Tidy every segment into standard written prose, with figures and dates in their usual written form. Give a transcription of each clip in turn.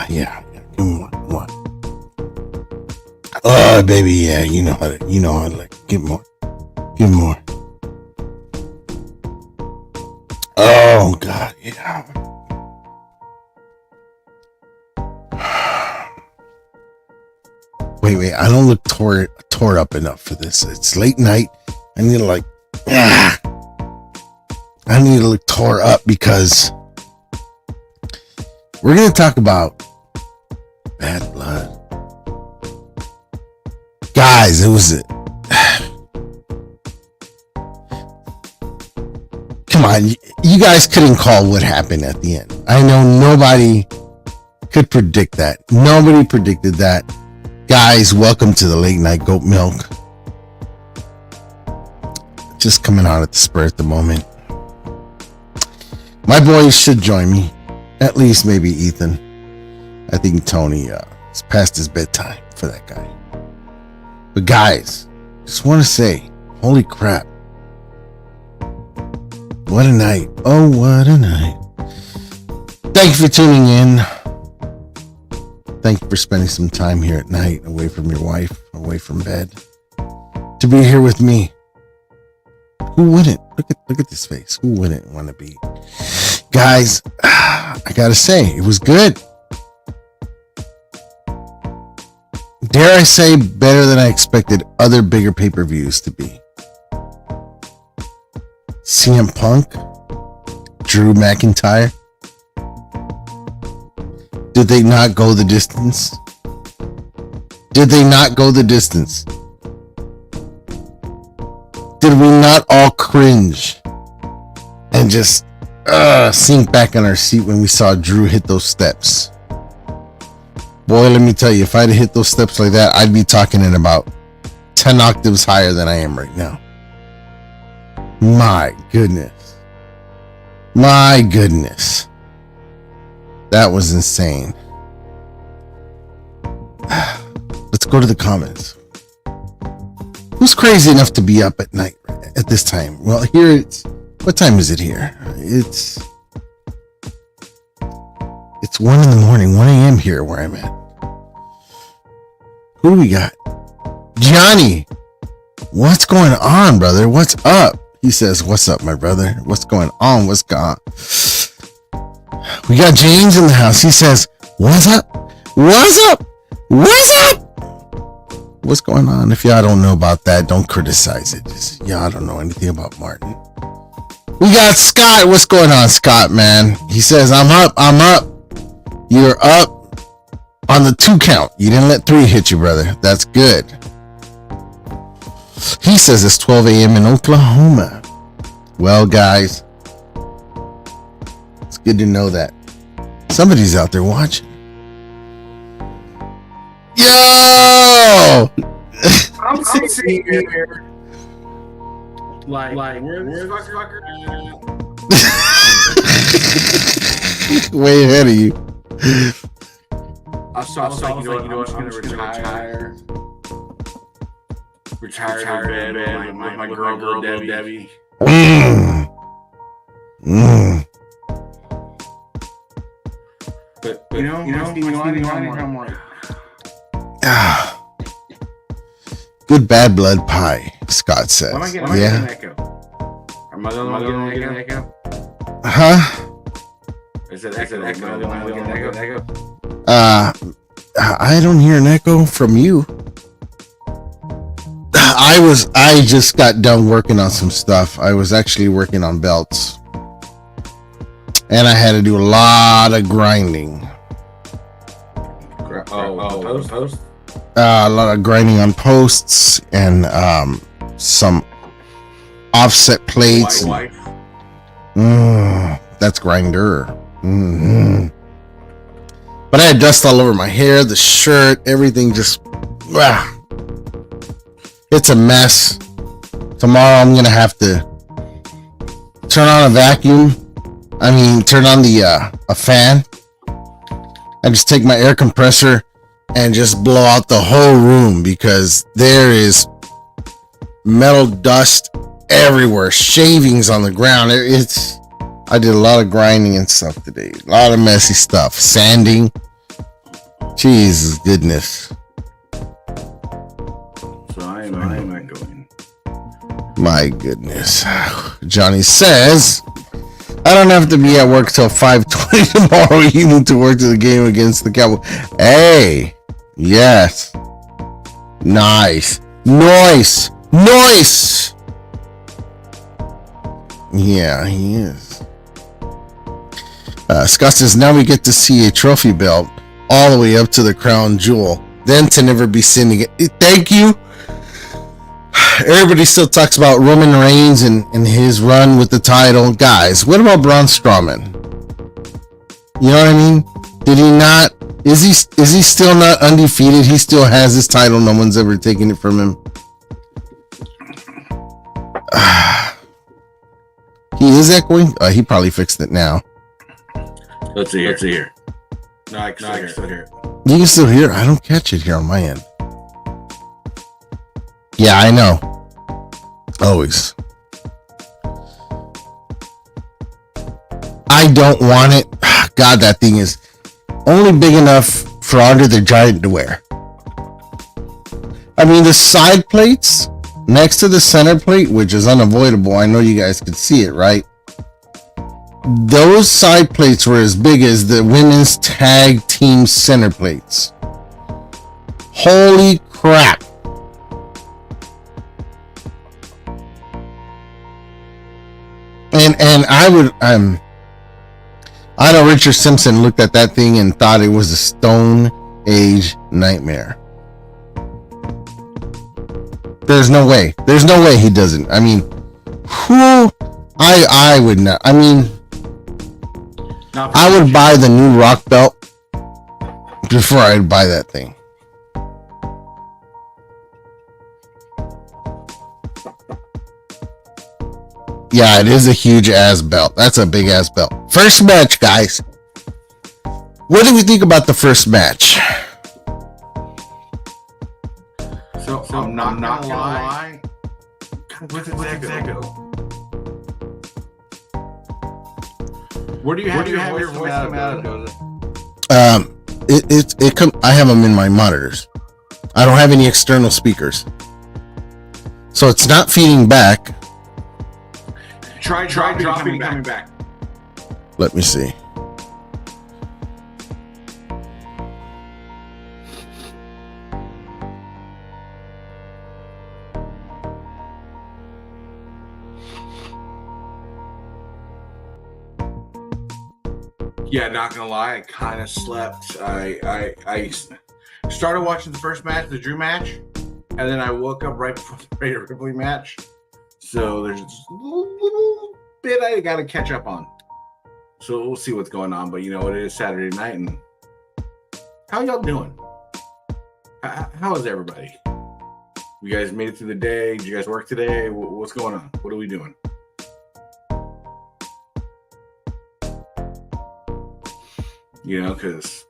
Yeah. Come on. Baby, yeah, you know how to like get more. Oh God, yeah. Wait, I don't look tore up enough for this. It's late night. I need to look tore up because we're going to talk about bad blood. Guys, it was come on, you guys couldn't call what happened at the end. I know nobody could predict that. Nobody predicted that. Guys, welcome to the late night goat milk. Just coming out at the spur at the moment. My boys should join me. At least maybe Ethan. I think Tony is past his bedtime for that guy. But guys, just want to say, holy crap. What a night. Oh, what a night. Thank you for tuning in. Thank you for spending some time here at night, away from your wife, away from bed, to be here with me. Who wouldn't? Look at this face. Who wouldn't want to be? Guys, I gotta say, it was good. Dare I say, better than I expected other bigger pay-per-views to be. CM Punk, Drew McIntyre. Did they not go the distance? Did we not all cringe and just sink back in our seat when we saw Drew hit those steps? Boy, let me tell you, if I'd hit those steps like that, I'd be talking in about 10 octaves higher than I am right now. My goodness. That was insane. Let's go to the comments. Who's crazy enough to be up at night at this time? Well, here it's... What time is it here? It's 1 in the morning, 1 a.m. here where I'm at. Who do we got? Johnny! What's going on, brother? What's up? He says, what's up, my brother? What's going on? What's gone? We got James in the house. He says, what's up? What's going on? If y'all don't know about that, don't criticize it. Just, y'all don't know anything about Martin. We got Scott. What's going on, Scott, man? He says, I'm up. You're up on the 2 count. You didn't let 3 hit you, brother. That's good. He says it's 12 a.m. in Oklahoma. Well, guys, it's good to know that somebody's out there watching. Yo! I'm sitting here. Like where's the fucker? Way ahead of you. I was like, you know what, I'm just gonna retire in bed with my girl Debbie. But you know, I'm like, good bad blood pie, Scott says. Am I getting an echo? Am I the only one getting an echo? Huh? Is it echo? Am I getting an echo? I don't hear an echo from you. I just got done working on some stuff. I was actually working on belts. And I had to do a lot of grinding. Post? A lot of grinding on posts and some offset plates. That's grinder. Mm-hmm. But I had dust all over my hair, the shirt, everything just... It's a mess. Tomorrow I'm gonna have to turn on a vacuum. Turn on a fan. And just take my air compressor and just blow out the whole room because there is metal dust everywhere, shavings on the ground. I did a lot of grinding and stuff today, a lot of messy stuff, sanding. Jesus goodness. So I am echoing. My goodness. Johnny says, I don't have to be at work till 5:20 tomorrow evening to work to the game against the Cowboys. Hey, yes. Nice. Yeah, he is. Scott says, now we get to see a trophy belt all the way up to the crown jewel, then to never be seen again. Thank you. Everybody still talks about Roman Reigns and his run with the title. Guys, what about Braun Strowman? You know what I mean? Did he not? Is he still not undefeated? He still has his title. No one's ever taken it from him. He is echoing. He probably fixed it now. Let's see here. No, I can still hear it. You can still hear it? I don't catch it here on my end. Yeah, I know. Always. I don't want it. God, that thing is only big enough for Andre the Giant to wear. The side plates next to the center plate, which is unavoidable. I know you guys could see it, right? Those side plates were as big as the women's tag team center plates. Holy crap. And I know Richard Simpson looked at that thing and thought it was a Stone Age nightmare. There's no way he doesn't. I would not. I would buy the new Rock belt before I'd buy that thing. Yeah, it is a huge ass belt. That's a big ass belt. First match, guys. What do we think about the first match? So I'm not gonna lie. With echo. Where do you have your voice come out of? I have them in my monitors. I don't have any external speakers, so it's not feeding back. Try dropping and coming back. Let me see. Yeah, not gonna lie, I kind of slept. I started watching the first match, the Drew match, and then I woke up right before the Rhea Ripley match. So there's just a little bit I got to catch up on. So we'll see what's going on. But you know, it is Saturday night, and how y'all doing? How is everybody? You guys made it through the day? Did you guys work today? What's going on? What are we doing? You know, because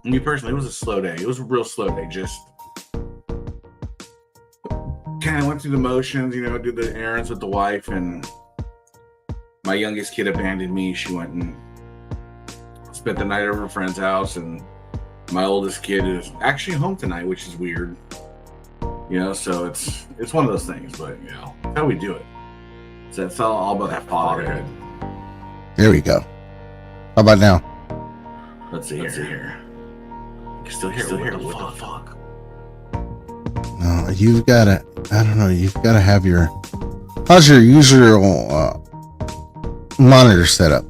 me personally, it was a slow day. It was a real slow day. Just kind of went through the motions, you know, did the errands with the wife, and my youngest kid abandoned me. She went and spent the night over a friend's house, and my oldest kid is actually home tonight, which is weird. You know, so it's one of those things, but you know, how we do it. So it's all about that fatherhood. There we go. How about now? Let's see here. You're still here. What the fuck? No, you've gotta, I don't know, you've gotta have your, how's your usual monitor set up?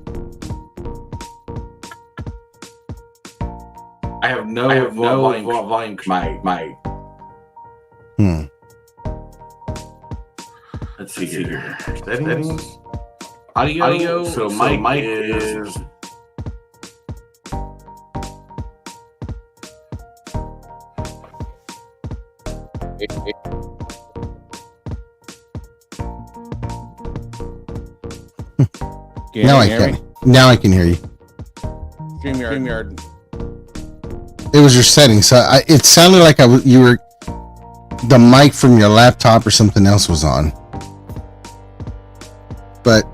I have no volume. My. Let's see here. Settings. Audio. So mic is. Now I can hear you. StreamYard. It was your settings. So it sounded like you were, the mic from your laptop or something else was on. But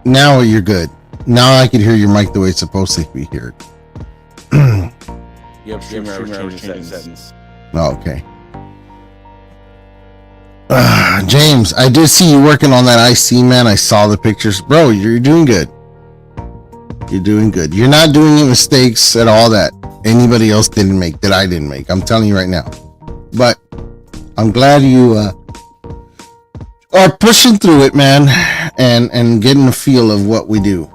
now you're good. Now I can hear your mic the way it's supposed to be heard. You have StreamYard settings. Oh, okay. James, I did see you working on that IC, man. I saw the pictures. Bro, you're doing good. You're doing good. You're not doing any mistakes at all that anybody else didn't make, that I didn't make. I'm telling you right now. But I'm glad you are pushing through it, man, and getting a feel of what we do.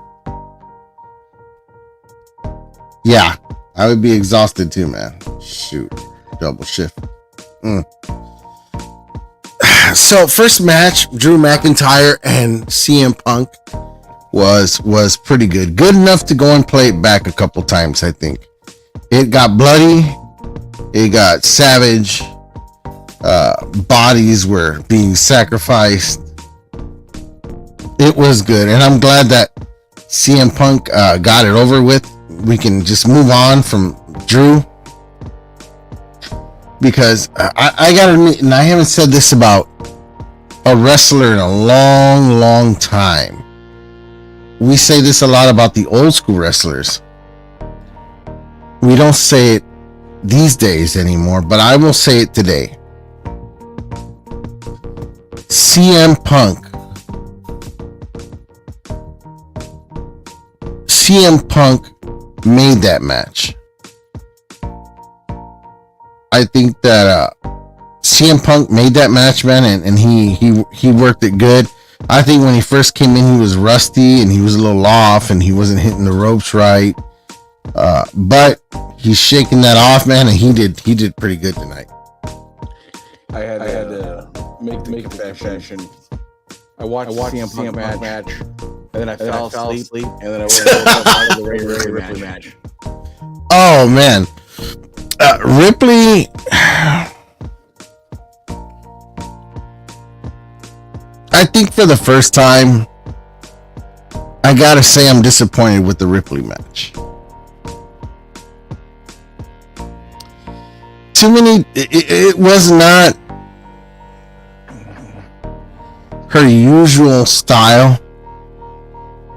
Yeah, I would be exhausted too, man. Shoot, double shift. So first match, Drew McIntyre and CM Punk was pretty good. Good enough to go and play it back a couple times, I think. It got bloody. It got savage. Bodies were being sacrificed. It was good. And I'm glad that CM Punk got it over with. We can just move on from Drew. Because I gotta admit, and I haven't said this about a wrestler in a long time. We say this a lot about the old school wrestlers. We don't say it these days anymore, but I will say it today. CM Punk made that match. I think that CM Punk made that match, man, and he worked it good. I think when he first came in, he was rusty and he was a little off and he wasn't hitting the ropes right. But he's shaking that off, man, and he did pretty good tonight. I had to make the confession. I watched CM Punk match, and then I fell asleep, and then I woke up to the Rhea Ripley match. Oh man, Ripley. I think for the first time, I gotta say I'm disappointed with the Ripley match. Too many. It was not her usual style.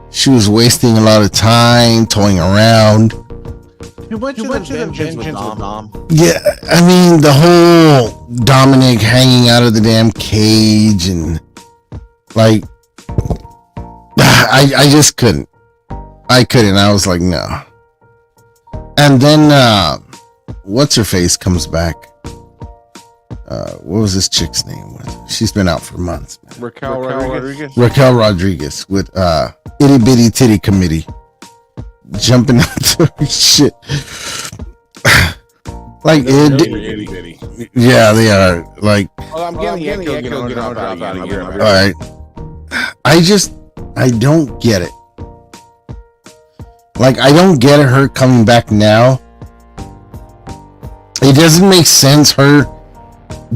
She was wasting a lot of time toying around. Too much of the vengeance with Dom. Yeah, I mean the whole Dominic hanging out of the damn cage and like, I just couldn't. I was like, no. And then what's her face comes back. What was this chick's name? She's been out for months. Man. Raquel Rodriguez. Raquel Rodriguez with Itty Bitty Titty Committee jumping out to her shit. Like They're it. really itty bitty. Yeah, they are. Like, Oh, I'm getting the echo. Get on drop out again. all right. I don't get it. Like, I don't get her coming back now. It doesn't make sense, her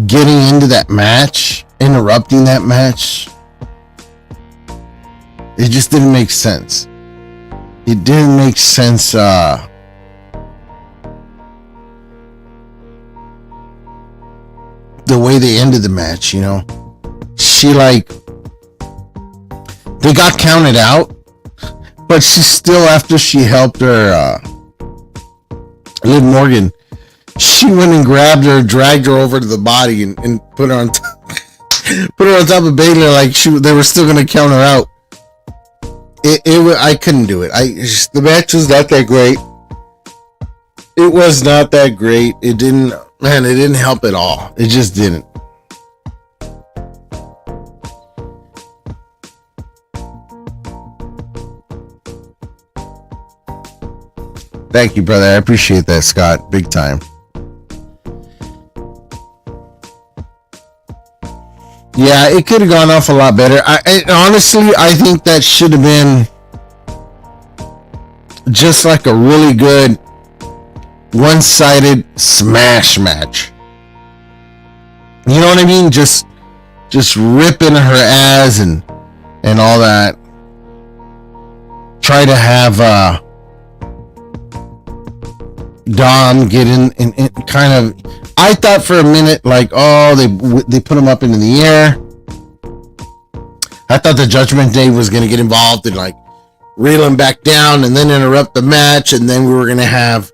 getting into that match, interrupting that match. It just didn't make sense. It didn't make sense, the way they ended the match, you know? She, like, they got counted out, but she still, after she helped her, Liv Morgan, she went and grabbed her, dragged her over to the body, and put her on top, put her on top of Baylor, like they were still gonna count her out. I couldn't do it. The match was not that great. It was not that great. It didn't help at all. It just didn't. Thank you, brother. I appreciate that, Scott. Big time. Yeah, it could have gone off a lot better. Honestly, I think that should have been just like a really good one-sided smash match. You know what I mean? Just ripping her ass and all that. Try to have Dom get in and kind of. I thought for a minute, like, oh, they put him up into the air. I thought the Judgment Day was gonna get involved and like reel him back down and then interrupt the match, and then we were gonna have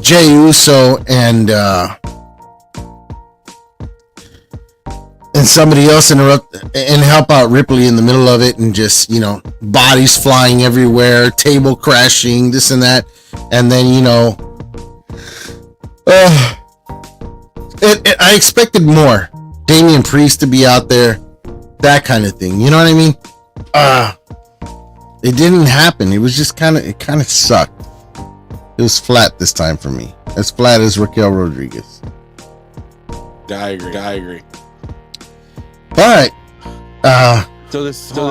Jey Uso and somebody else interrupt and help out Ripley in the middle of it, and just, you know, bodies flying everywhere, table crashing, this and that, and then, you know, I expected more. Damian Priest to be out there, that kind of thing. You know what I mean? It didn't happen. It was just kind of sucked. It was flat this time for me. As flat as Raquel Rodriguez. I agree. But let's know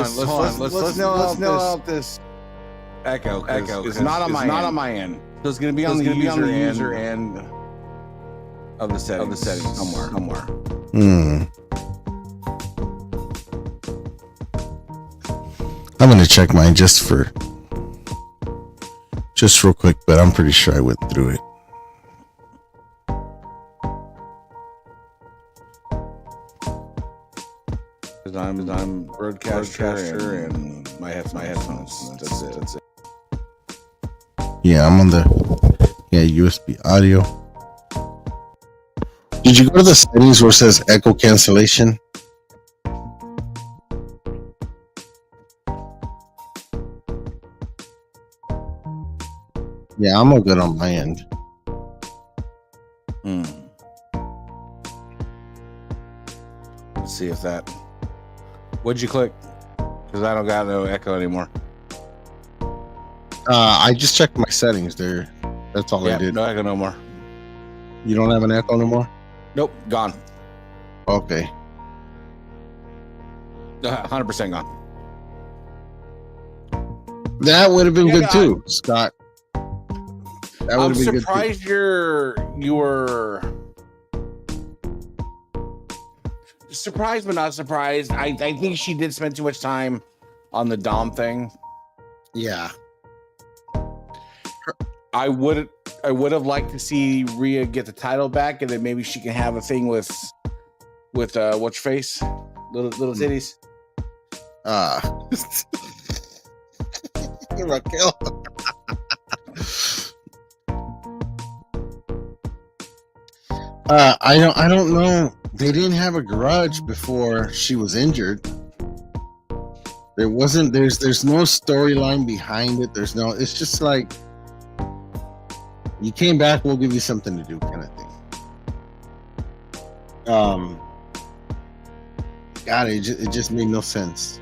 out this echo. It's not on my end. So it's gonna be on the user end of the settings somewhere. I'm gonna check mine just real quick, but I'm pretty sure I went through it. Because I'm broadcaster and my headphones. That's it. Yeah, I'm on the USB audio. Did you go to the settings where it says echo cancellation? Yeah, I'm all good on my end. Let's see if that. What'd you click? Because I don't got no echo anymore. I just checked my settings there. That's all I did. No echo no more. You don't have an echo no more? Nope, gone. Okay. 100% gone. That would have been good too, Scott. That I'm would have been surprised you were surprised but not surprised. I think she did spend too much time on the Dom thing. Yeah. I would have liked to see Rhea get the title back, and then maybe she can have a thing with what's your face, little titties. Raquel. I don't know. They didn't have a grudge before she was injured. There wasn't. There's no storyline behind it. It's just like, you came back, we'll give you something to do, kind of thing. God, it just made no sense.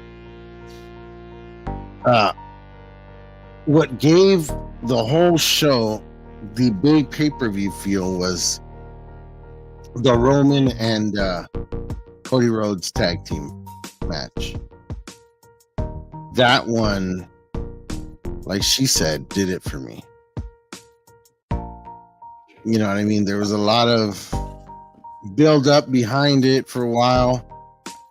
What gave the whole show, the big pay-per-view feel was the Roman and Cody Rhodes tag team match. That one, like she said, did it for me. You know what I mean? There was a lot of build up behind it for a while.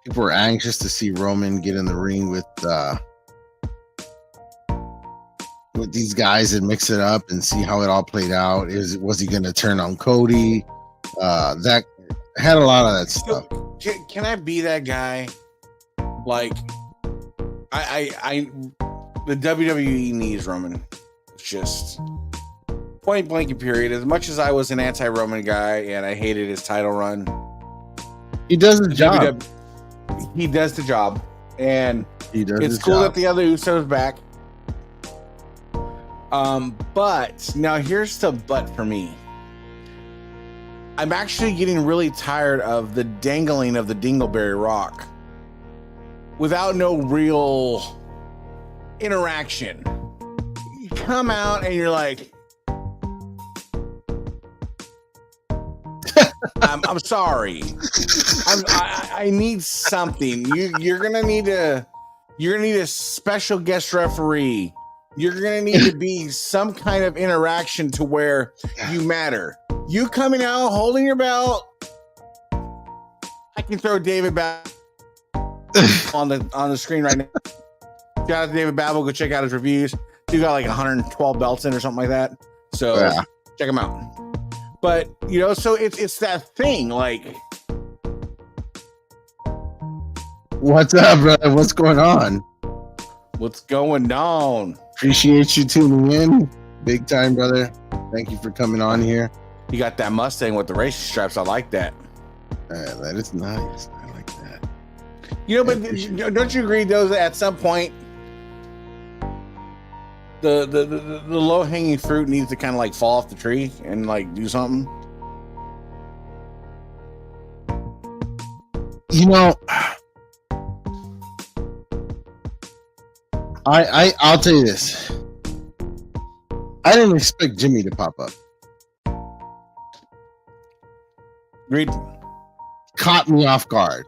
People were anxious to see Roman get in the ring with these guys and mix it up and see how it all played out. Was he going to turn on Cody? That had a lot of that stuff. Can I be that guy? Like, I the WWE needs Roman. It's just point blank period. As much as I was an anti-Roman guy and I hated his title run, he does the job. He does the job, and it's cool that the other Usos back. But now here's the but for me. I'm actually getting really tired of the dangling of the Dingleberry Rock without no real interaction. You come out and you're like, I'm sorry. I need something. You're gonna need a special guest referee. You're gonna need to be some kind of interaction to where you matter. You coming out holding your belt. I can throw David back on the screen right now. Shout out to David Babel. Go check out his reviews. He got like 112 belts in or something like that. So check him out. But so it's that thing. Like, what's up, brother? What's going on? What's going on? Appreciate you tuning in, big time, brother. Thank you for coming on here. You got that Mustang with the racing straps. I like that. That is nice. I like that. But don't you agree, though, that at some point the low hanging fruit needs to kind of like fall off the tree and like do something? I'll tell you this. I didn't expect Jimmy to pop up. Agreed. Caught me off guard,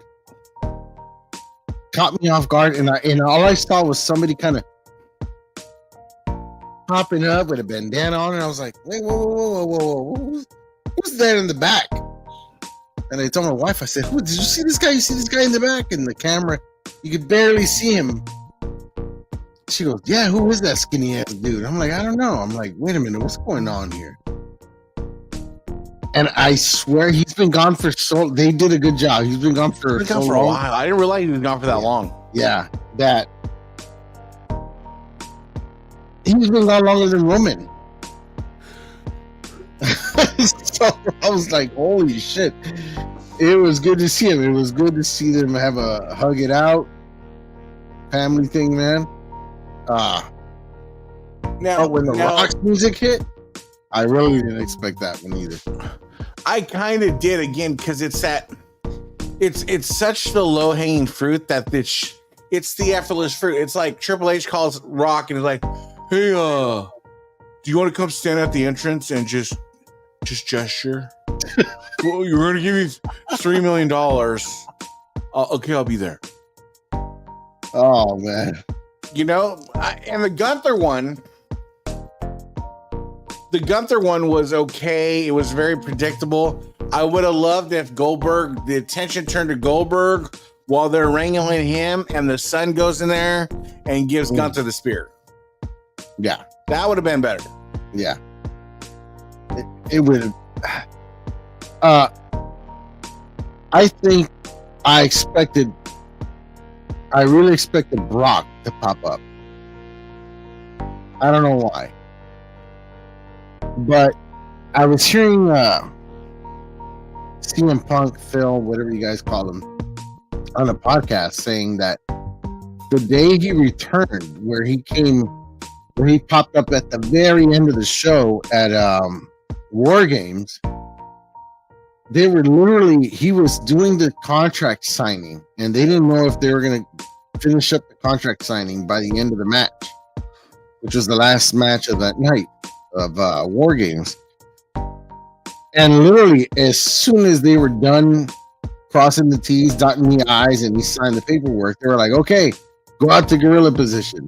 and all I saw was somebody kind of popping up with a bandana on, and I was like, "Wait, whoa! Who's there in the back?" And I told my wife, I said, "Did you see this guy? You see this guy in the back?" And the camera, you could barely see him. She goes, "Yeah, who is that skinny ass dude?" I'm like, "I don't know." I'm like, "Wait a minute, what's going on here?" And I swear he's been gone for so. They did a good job. He's been gone for a while. I didn't realize he was gone for that long. Yeah, that he's been gone longer than Roman. So I was like, "Holy shit!" It was good to see him. It was good to see them have a hug it out family thing, man. Now when the Rock's music hit, I really didn't expect that one either. I kind of did, again, because it's such the low hanging fruit that it's the effortless fruit. It's like Triple H calls Rock and is like, "Hey, do you want to come stand at the entrance and just gesture? Well, you're gonna give me $3 million. Okay, I'll be there." Oh man. And the Gunther one was okay. It was very predictable. I would have loved if the attention turned to Goldberg while they're wrangling him and the Sun goes in there and gives Gunther the spear. Yeah. That would have been better. Yeah. It would have. I think I really expected Brock to pop up. I don't know why. But I was hearing CM Punk, Phil, whatever you guys call him, on a podcast saying that the day he returned, where he popped up at the very end of the show at War Games, he was doing the contract signing, and they didn't know if they were going to finish up the contract signing by the end of the match, which was the last match of that night. War Games, and literally as soon as they were done crossing the T's, dotting the I's, and he signed the paperwork, they were like, "Okay, go out to guerrilla position."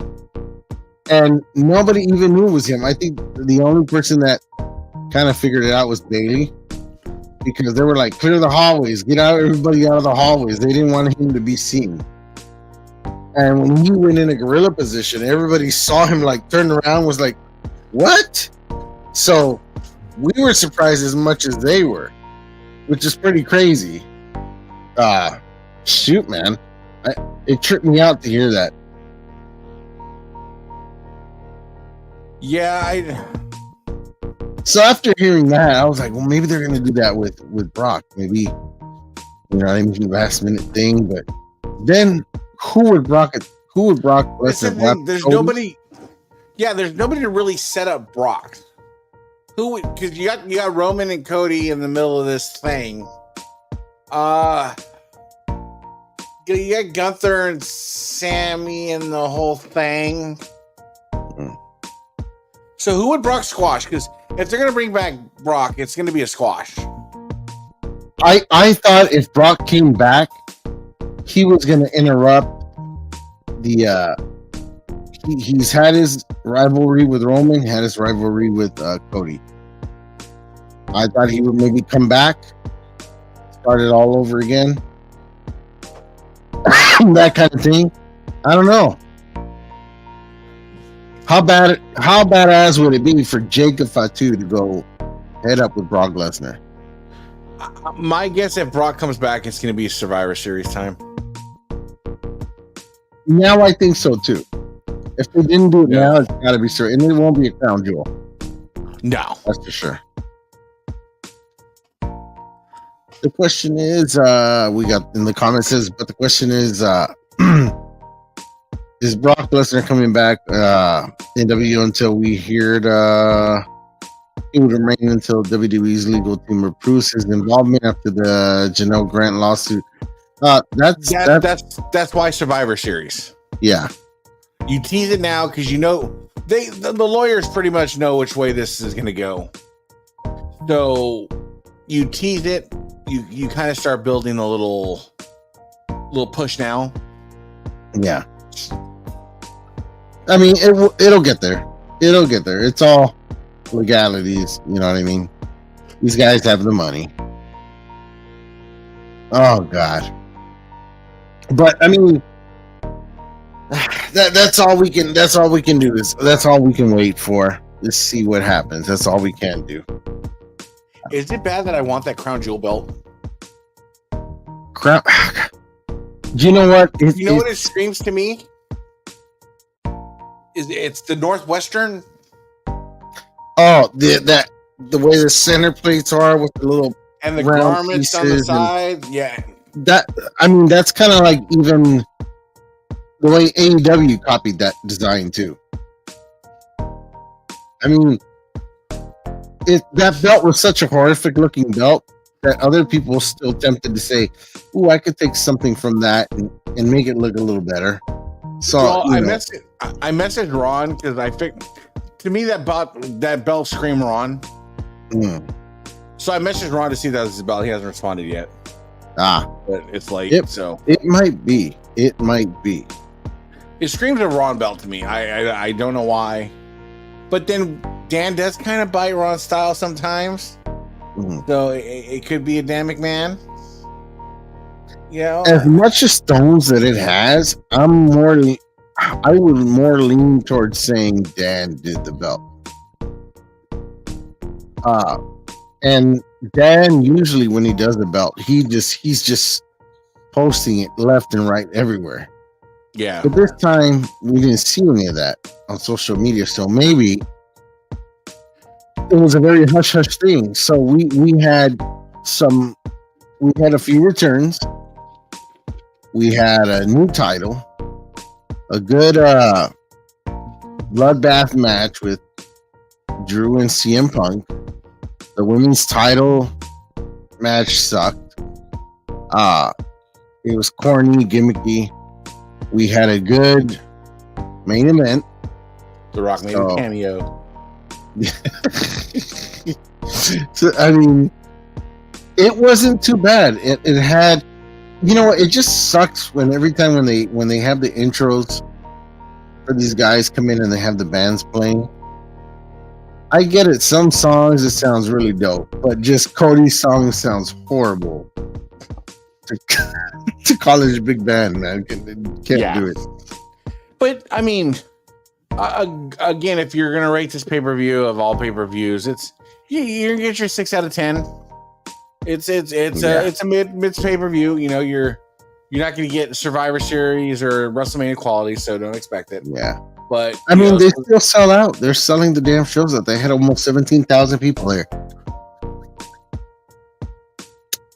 And nobody even knew it was him. I think the only person that kind of figured it out was Bailey, because they were like, "Clear the hallways, get everybody out of the hallways." They didn't want him to be seen. And when he went in a guerrilla position, everybody saw him like turn around, was like, "What?" So we were surprised as much as they were, which is pretty crazy. Shoot, man, it tripped me out to hear that. Yeah, So after hearing that, I was like, well, maybe they're gonna do that with Brock. Maybe, I mean, last minute thing. But then who would Brock Lesnar? There's nobody. Yeah, there's nobody to really set up Brock. Who would? Because you got Roman and Cody in the middle of this thing. You got Gunther and Sammy and the whole thing. Mm-hmm. So who would Brock squash? Because if they're gonna bring back Brock, it's gonna be a squash. I thought if Brock came back, he was gonna interrupt the. He's had his rivalry with Roman, had his rivalry with Cody. I thought he would maybe come back, start it all over again. That kind of thing. I don't know. How badass would it be for Jacob Fatu to go head up with Brock Lesnar? My guess, if Brock comes back, it's going to be Survivor Series time. Now I think so too. If they didn't do it now, it's got to be certain, and it won't be a crown jewel. No, that's for sure. The question is, we got in the comments says, but the question is Brock Lesnar coming back in WWE until we heard he would remain until WWE's legal team approves his involvement after the Janelle Grant lawsuit? That's why Survivor Series. Yeah, you tease it now because the lawyers pretty much know which way this is going to go. So you tease it. You kind of start building a little push now. Yeah. I mean, it'll get there. It'll get there. It's all legalities. You know what I mean? These guys have the money. Oh God. But I mean, that's all we can. That's all we can do. That's all we can wait for. Let's see what happens. That's all we can do. Is it bad that I want that crown jewel belt? Do you know what? You know what it screams to me? It's the Northwestern. Oh, the way the center plates are with the little and the garments on the side. Yeah, that's kind of like even the way AEW copied that design too. I mean, that belt was such a horrific looking belt that other people were still tempted to say, "Ooh, I could take something from that and make it look a little better." So I messaged Ron because I think to me that belt screamed Ron. So I messaged Ron to see if that was his belt. He hasn't responded yet. But it's late, so it might be. It might be. It screams a Ron belt to me. I don't know why, but then Dan does kind of bite Ron style sometimes. So it could be a Dan McMahon. Yeah. As much as stones that it has, I would more lean towards saying Dan did the belt. And Dan usually when he does the belt, he's just posting it left and right everywhere. Yeah. But this time we didn't see any of that on social media, so maybe it was a very hush hush thing. So we had a few returns. We had a new title, a good bloodbath match with Drew and CM Punk. The women's title match sucked. It was corny, gimmicky. We had a good main event. The Rock made a cameo. So, I mean, it wasn't too bad. It had, you know, it just sucks when every time when they have the intros for these guys come in and they have the bands playing. I get it. Some songs it sounds really dope, but just Cody's song sounds horrible. To college big band, man, can't do it. But I mean, again, if you're gonna rate this pay-per-view of all pay-per-views, you're gonna get your 6 out of 10. It's a mid pay-per-view. You know, you're not gonna get Survivor Series or WrestleMania quality, so don't expect it. Yeah. But I mean, they still sell out. They're selling the damn shows out. They had almost 17,000 people there.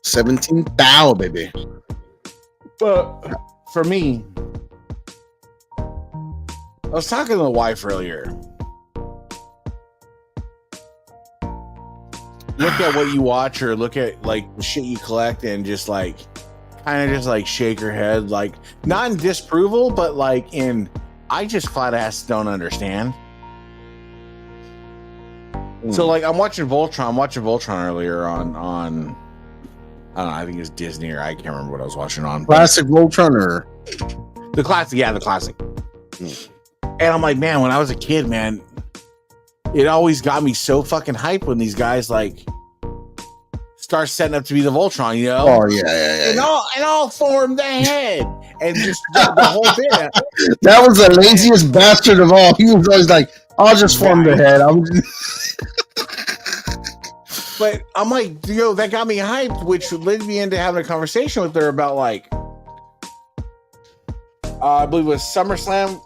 17,000, baby. But for me, I was talking to the wife earlier. Look at what you watch, or look at like the shit you collect, and just like kind of just like shake your head, like not in disapproval, but like in I just flat ass don't understand. So like I'm watching Voltron earlier on I don't know, I think it was Disney, or I can't remember what I was watching on. Classic Voltron or the classic, yeah, the classic. And I'm like, man, when I was a kid, man, it always got me so fucking hyped when these guys like start setting up to be the Voltron, you know? Oh yeah. And all form the head. And just the whole bit. That was the laziest bastard of all. He was always like, I'll just form the head. But I'm like, yo, that got me hyped, which led me into having a conversation with her about like, I believe it was SummerSlam.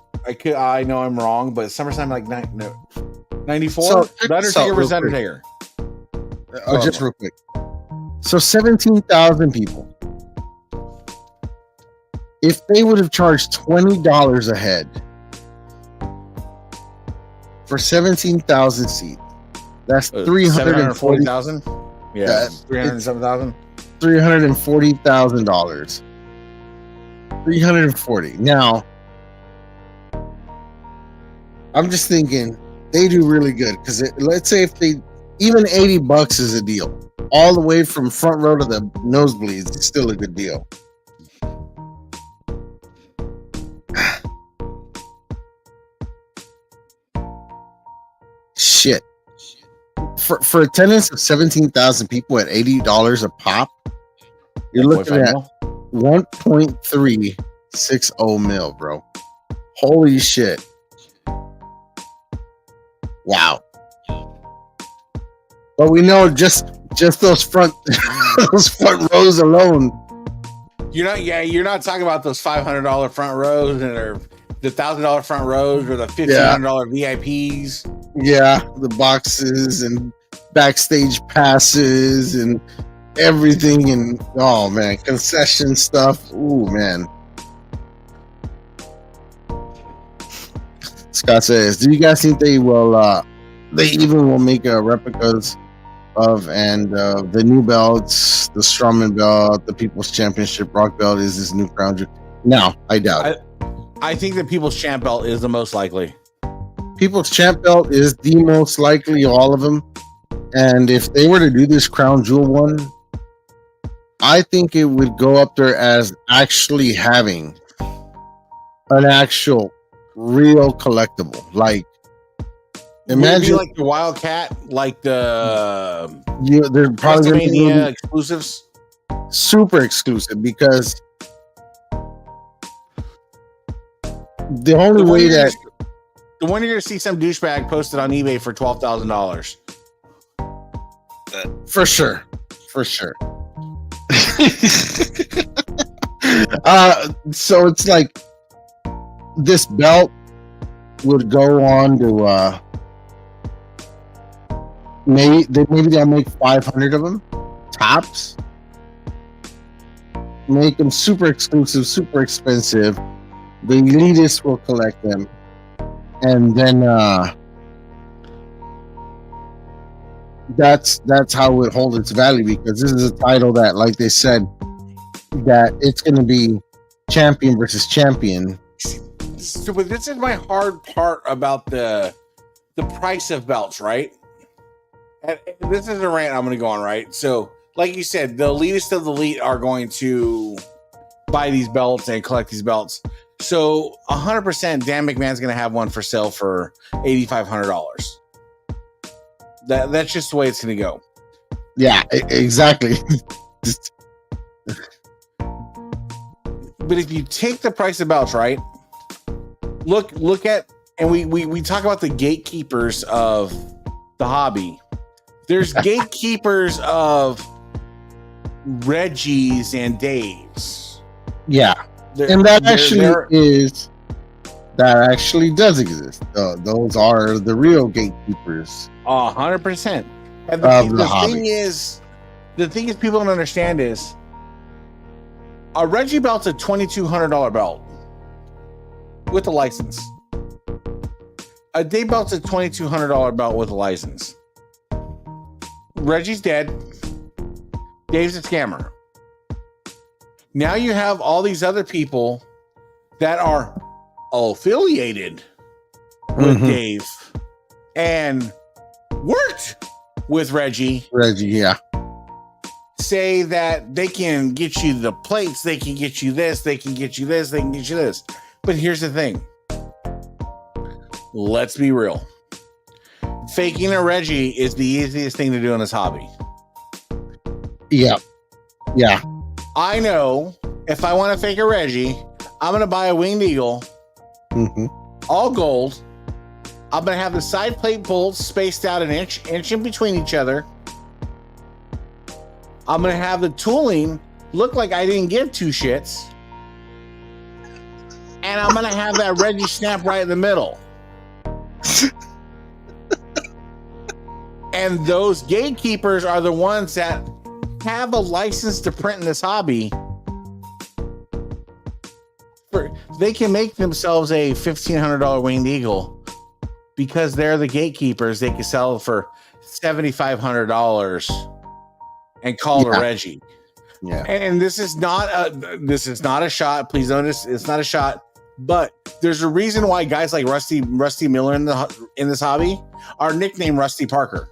I know I'm wrong, but SummerSlam like 94? So, The Undertaker versus Undertaker. Just real quick. So 17,000 people. If they would have charged $20 a head for 17,000 seats, that's 340,000. Yeah, 307,000. $340,000. 340. Now, I'm just thinking they do really good because let's say if they even $80 is a deal, all the way from front row to the nosebleeds, it's still a good deal. Shit. For attendance of 17,000 people at $80 a pop, you're looking at 1.360 mil, bro. Holy shit. Wow. But we know just those front rows alone. You're not talking about those $500 front rows or the $1,000 front rows or the $1,500 VIPs. Yeah, the boxes and backstage passes and everything, and oh man, concession stuff. Ooh man. Scott says, do you guys think they will they even will make replicas of and the new belts, the Strowman belt, the People's Championship Rock belt is this new crown jewel? No, I doubt it. I think the People's Champ belt is the most likely. People's Champ belt is the most likely of all of them. And if they were to do this crown jewel one, I think it would go up there as actually having an actual real collectible. Like, imagine like the Wildcat, like the they're probably WrestleMania exclusives, super exclusive, because the only way that the one you're gonna see some douchebag posted on eBay for $12,000. For sure. So it's like this belt would go on to maybe they'll make 500 of them tops, make them super exclusive, super expensive. The elitists will collect them, and then that's how it would hold its value, because this is a title that, like they said, that it's going to be champion versus champion. So, but this is my hard part about the the price of belts, right? And this is a rant I'm going to go on, right? So, like you said, the elitist of the elite are going to buy these belts and collect these belts. So, 100% Dan McMahon's going to have one for sale for $8,500. That's just the way it's going to go. Yeah, exactly. But if you take the price of belts, right? Look at, and we talk about the gatekeepers of the hobby. There's gatekeepers of Reggie's and Dave's. Yeah, and that actually does exist. Those are the real gatekeepers. 100%. And the thing is, people don't understand is a Reggie belt's a $2,200 belt with a license. A Dave belt's a $2,200 belt with a license. Reggie's dead. Dave's a scammer. Now you have all these other people that are affiliated with Dave and worked with Reggie, yeah. Say that they can get you the plates, they can get you this, they can get you this, they can get you this. But here's the thing. Let's be real. Faking a Reggie is the easiest thing to do in this hobby. Yeah. Yeah. I know if I want to fake a Reggie, I'm going to buy a Winged Eagle, all gold. I'm going to have the side plate bolts spaced out an inch in between each other. I'm going to have the tooling look like I didn't give two shits. And I'm going to have that Reggie snap right in the middle. And those gatekeepers are the ones that have a license to print in this hobby. They can make themselves a $1,500 Winged Eagle because they're the gatekeepers. They can sell it for $7,500 and call it a Reggie. Yeah. And this is not a shot. Please notice it's not a shot. But there's a reason why guys like Rusty Miller in this hobby are nicknamed Rusty Parker.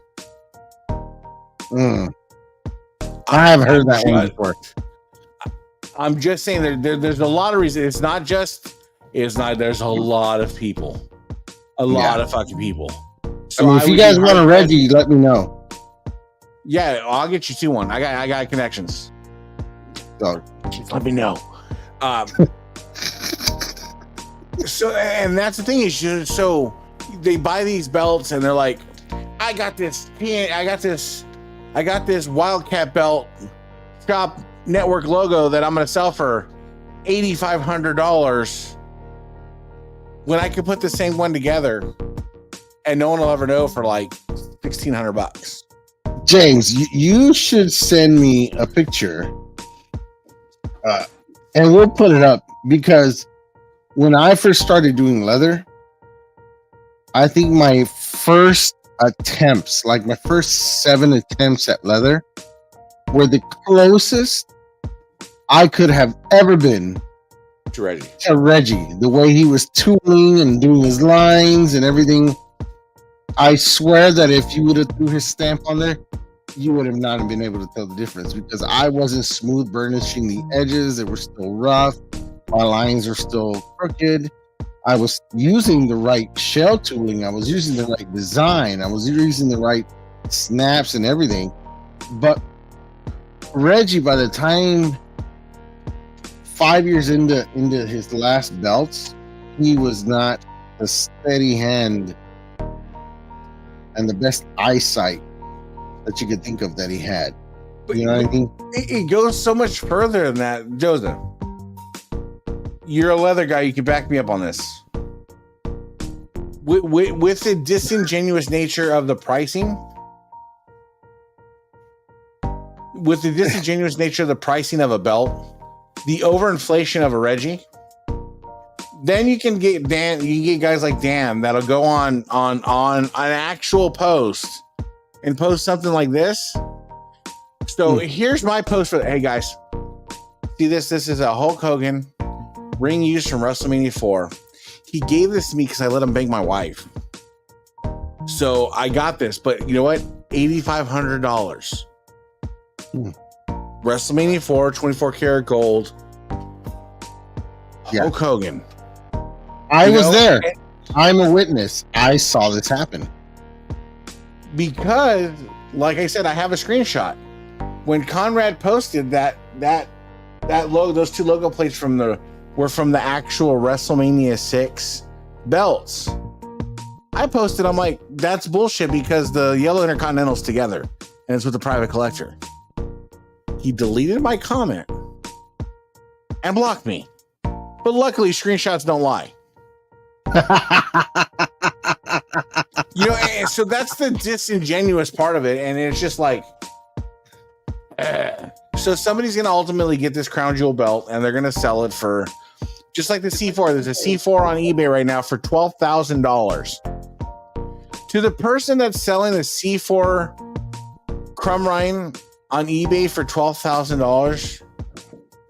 I have heard that one before. I'm just saying there's a lot of reasons. There's a lot of people. A lot of fucking people. So I mean, if you guys want a Reggie, let me know. Yeah, I'll get you one. I got connections. So let me know. So, and that's the thing is, so they buy these belts and they're like, I got this Wildcat belt, Shop Network logo that I'm going to sell for $8,500 when I could put the same one together and no one will ever know for like $1,600. James, you should send me a picture and we'll put it up, because when I first started doing leather, I think my first attempts, like my first 7 attempts at leather, were the closest I could have ever been to Reggie. The way he was tooling and doing his lines and everything. I swear that if you would have threw his stamp on there, you would have not been able to tell the difference, because I wasn't smooth burnishing the edges. They were still rough. My lines are still crooked. I was using the right shell tooling. I was using the right design. I was using the right snaps and everything. But Reggie, by the time 5 years into his last belts, he was not the steady hand and the best eyesight that you could think of that he had. You know what I mean? It goes so much further than that, Joseph. You're a leather guy. You can back me up on this. With the disingenuous nature of the pricing, of a belt, the overinflation of a Reggie, then you can get guys like Dan that'll go on an actual post and post something like this. So here's my post for, hey guys, see this? This is a Hulk Hogan ring used from WrestleMania 4. He gave this to me because I let him bang my wife. So I got this, but you know what? $8,500. WrestleMania 4, 24 karat gold. Yeah. Hulk Hogan. I was there. I'm a witness. I saw this happen. Because, like I said, I have a screenshot. When Conrad posted that logo, those two logo plates were from the actual WrestleMania 6 belts. I posted, I'm like, that's bullshit because the yellow Intercontinental's together and it's with the private collector. He deleted my comment and blocked me. But luckily, screenshots don't lie. You know, and so that's the disingenuous part of it. And it's just like, so somebody's going to ultimately get this crown jewel belt and they're going to sell it for, just like the C4. There's a C4 on eBay right now for $12,000. To the person that's selling the C4 Crumrine on eBay for $12,000.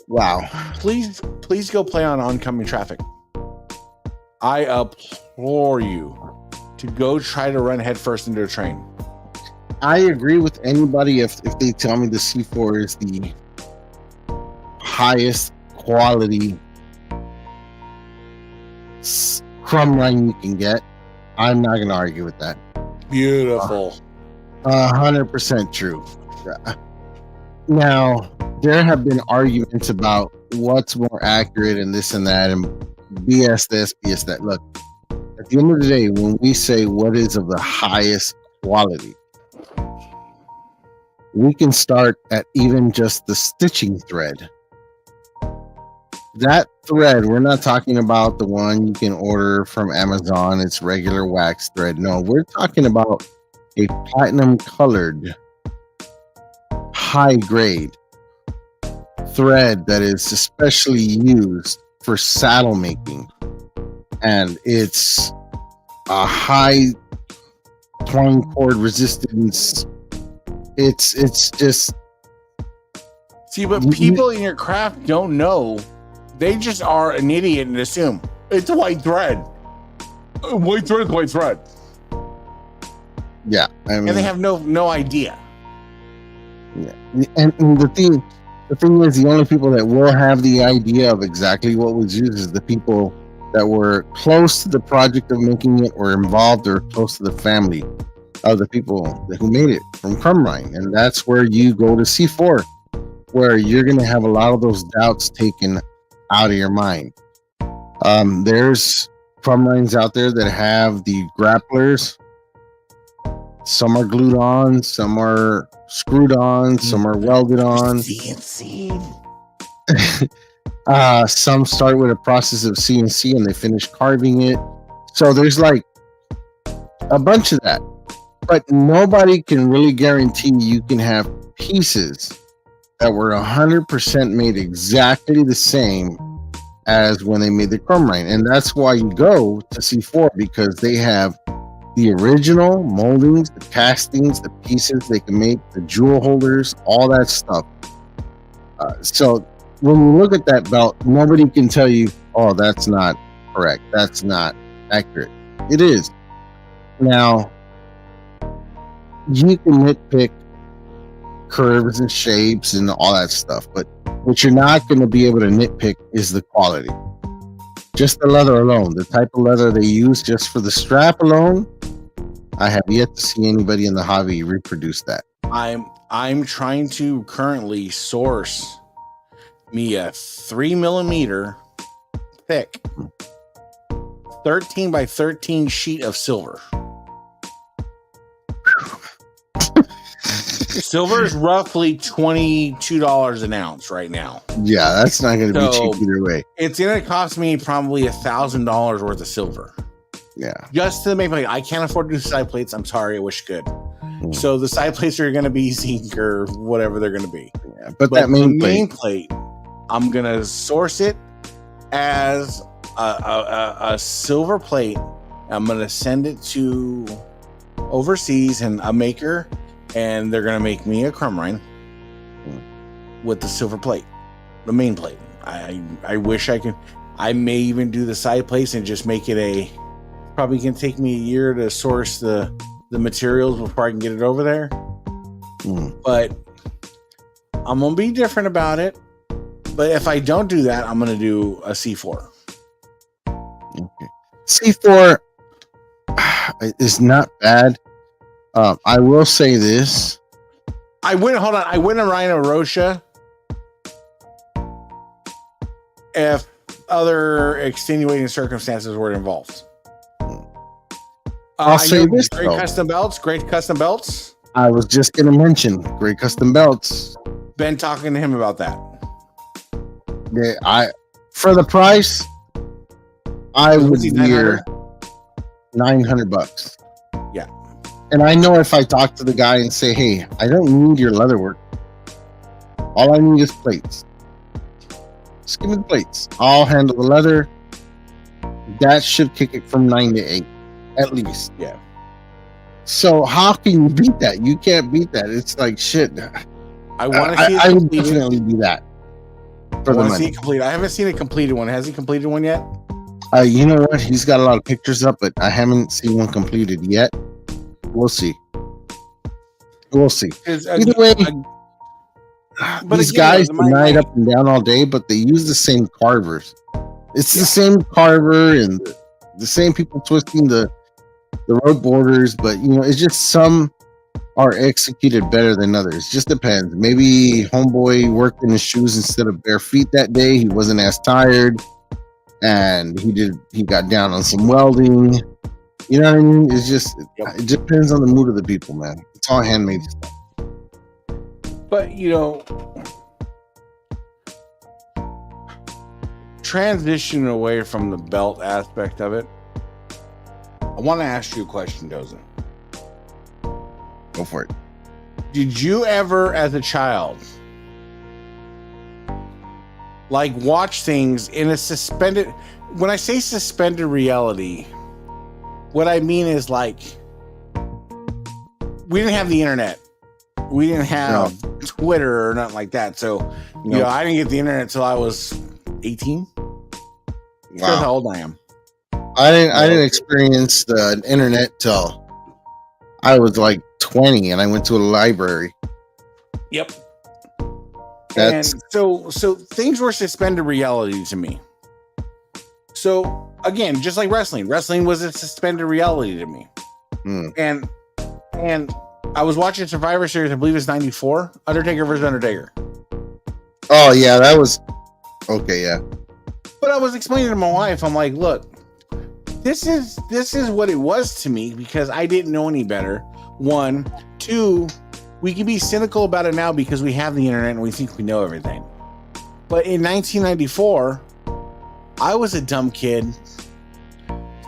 Wow. Please go play on oncoming traffic. I implore you to go try to run headfirst into a train. I agree with anybody if they tell me the C4 is the highest quality Crumrine you can get. I'm not going to argue with that. Beautiful. 100% true. Now, there have been arguments about what's more accurate and this and that and BS this, BS that. Look, at the end of the day, when we say what is of the highest quality, we can start at even just the stitching thread. That thread, we're not talking about the one you can order from Amazon. It's regular wax thread. No, we're talking about a platinum colored, high grade thread that is especially used for saddle making. And it's a high twine cord resistance. It's just. See, but people in your craft don't know. They just are an idiot and assume it's a white thread. White thread. Yeah, I mean, and they have no idea. Yeah, and the thing is, the only people that will have the idea of exactly what was used is the people that were close to the project of making it, or involved, or close to the family of the people who made it from Crumrine, and that's where you go to C4, where you're going to have a lot of those doubts taken out of your mind. There's Crumrines out there that have the grapplers. Some are glued on, some are screwed on, some are welded on. Some start with a process of CNC and they finish carving it. So there's like a bunch of that. But nobody can really guarantee you can have pieces that were 100% made exactly the same as when they made the Crumrine. And that's why you go to C4, because they have the original moldings, the castings, the pieces they can make, the jewel holders, all that stuff. So when you look at that belt, nobody can tell you, oh, that's not correct. That's not accurate. It is. Now, you can nitpick curves and shapes and all that stuff, but what you're not going to be able to nitpick is the quality. Just the leather alone, the type of leather they use just for the strap alone, I have yet to see anybody in the hobby reproduce that. I'm trying to currently source me a 3mm thick 13 by 13 sheet of silver. Silver is roughly $22 an ounce right now. Yeah, that's not going to be cheap either way. It's going to cost me probably $1,000 worth of silver. Yeah. Just to make plate. I can't afford to do side plates. I'm sorry. I wish I could. So the side plates are going to be zinc or whatever they're going to be. Yeah, but that main plate, I'm going to source it as a silver plate. I'm going to send it to overseas and a maker, and they're going to make me a Crumrine with the silver plate, the main plate. I wish I could. I may even do the side plates and just make it a Probably can take me a year to source the materials before I can get it over there. But I'm gonna be different about it. But if I don't do that, I'm gonna do a C4. Okay. C4 is not bad. I will say this. I went a Rhino Rocha if other extenuating circumstances were involved. I'll say this. Great custom belts. I was just going to mention great custom belts. Been talking to him about that. For the price, I would hear $900. Yeah. And I know if I talk to the guy and say, hey, I don't need your leather work. All I need is plates. Just give me the plates. I'll handle the leather. That should kick it from 9 to 8, at least. Yeah. So how can you beat that? You can't beat that. It's like shit. I want to see it. I would definitely do that for the money. See it complete. I haven't seen a completed one. Has he completed one yet? You know what? He's got a lot of pictures up, but I haven't seen one completed yet. We'll see. Either way, these guys denied up and down all day, but they use the same carvers. It's the same carver and the same people twisting the road borders, but it's just some are executed better than others. Just depends. Maybe homeboy worked in his shoes instead of bare feet that day. He wasn't as tired, and he got down on some welding. You know what I mean? It's just it depends on the mood of the people, man. It's all handmade stuff. But transition away from the belt aspect of it, I want to ask you a question, Dozen. Go for it. Did you ever, as a child, watch things in a suspended... When I say suspended reality, what I mean is we didn't have the internet. We didn't have Twitter or nothing like that. So, I didn't get the internet until I was 18. Wow. That's how old I am. I didn't experience the internet till I was 20, and I went to a library. Yep. And so things were suspended reality to me. So again, just like wrestling was a suspended reality to me. And I was watching Survivor Series, I believe it's 94, Undertaker versus Undertaker. Oh yeah, that was okay. Yeah. But I was explaining to my wife, I'm like, look, this is what it was to me because I didn't know any better. 1, 2, we can be cynical about it now because we have the internet and we think we know everything. But in 1994, I was a dumb kid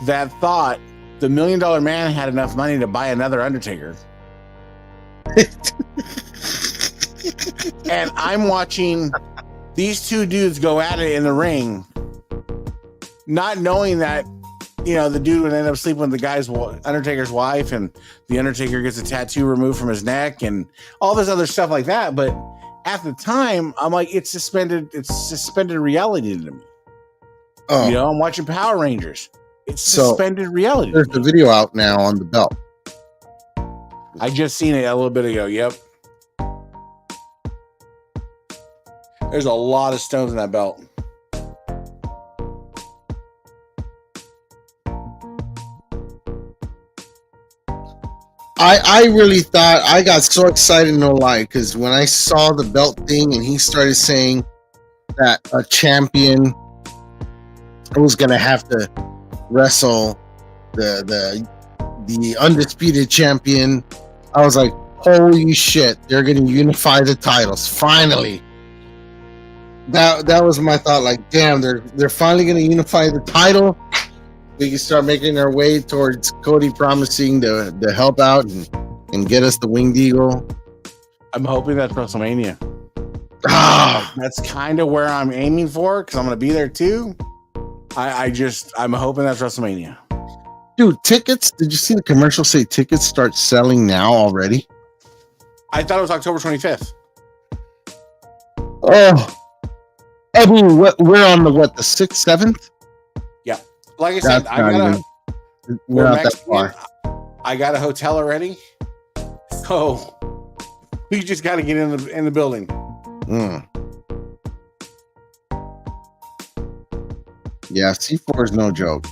that thought the $1 Million Man had enough money to buy another Undertaker. And I'm watching these two dudes go at it in the ring, not knowing that the dude would end up sleeping with the guy's Undertaker's wife, and the Undertaker gets a tattoo removed from his neck, and all this other stuff like that. But at the time, I'm like, it's suspended reality to me. Oh. I'm watching Power Rangers. It's suspended reality. There's the video out now on the belt. I just seen it a little bit ago. Yep. There's a lot of stones in that belt. I really thought, I got so excited, no lie, because when I saw the belt thing and he started saying that a champion was going to have to wrestle the undisputed champion, I was like, holy shit, they're going to unify the titles finally. That was my thought, damn, they're finally going to unify the title. We can start making our way towards Cody promising to help out and get us the Winged Eagle. I'm hoping that's WrestleMania. That's kind of where I'm aiming for because I'm going to be there too. I'm hoping that's WrestleMania. Dude, tickets, did you see the commercial say tickets start selling now already? I thought it was October 25th. Oh, I mean, we're on the 6th, 7th? Yeah. Like I said, We're not that far. I got a hotel already, so we just got to get in the building. Yeah, C4 is no joke.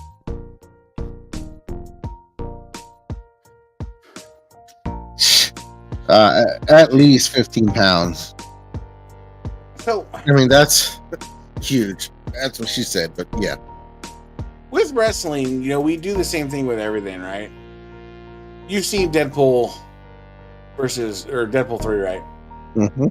At least 15 pounds. So I mean, that's huge. That's what she said, but yeah. With wrestling, we do the same thing with everything, right? You've seen Deadpool 3, right? Mm-hmm.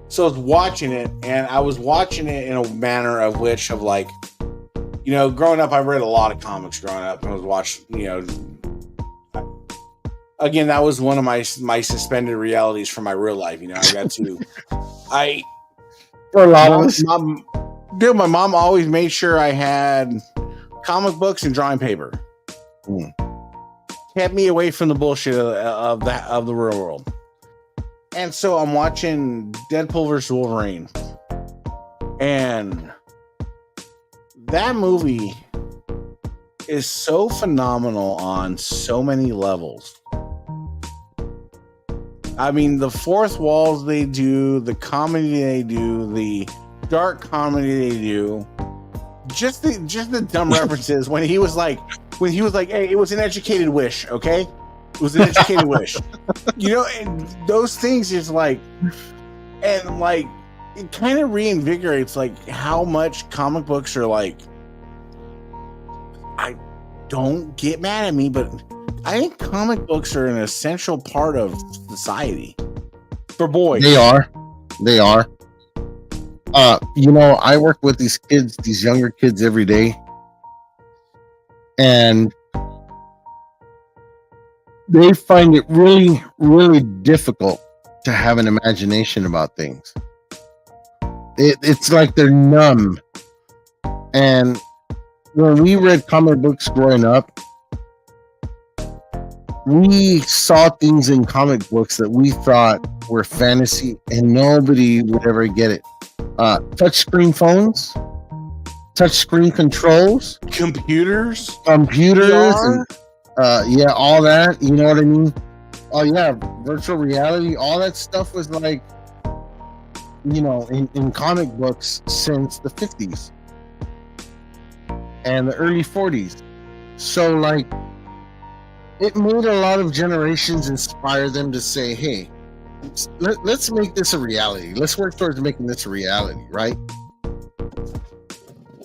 So I was watching it, and I was watching it in a manner of like, growing up, I read a lot of comics growing up, and I was watching, again, that was one of my suspended realities for my real life. I got to, for a lot of us. Dude, my mom always made sure I had comic books and drawing paper. Kept me away from the bullshit of the real world. And so I'm watching Deadpool vs. Wolverine. And that movie is so phenomenal on so many levels. I mean, the fourth walls they do, the comedy they do, the dark comedy they do, just the dumb references when he was like, hey, it was an educated wish, okay? It was an educated wish. And those things is like, and like, it kind of reinvigorates like how much comic books are like, I don't get mad at me, but I think comic books are an essential part of society for boys. They are. I work with these kids, these younger kids every day, and they find it really, really difficult to have an imagination about things. It's like they're numb. And when we read comic books growing up, we saw things in comic books that we thought were fantasy, and nobody would ever get it. Touchscreen phones, touchscreen controls, computers, and all that. You know what I mean? Oh yeah, virtual reality. All that stuff was like, in comic books since the 50s and the early 40s. So like, it made a lot of generations inspire them to say, hey, let's make this a reality. Let's work towards making this a reality, right?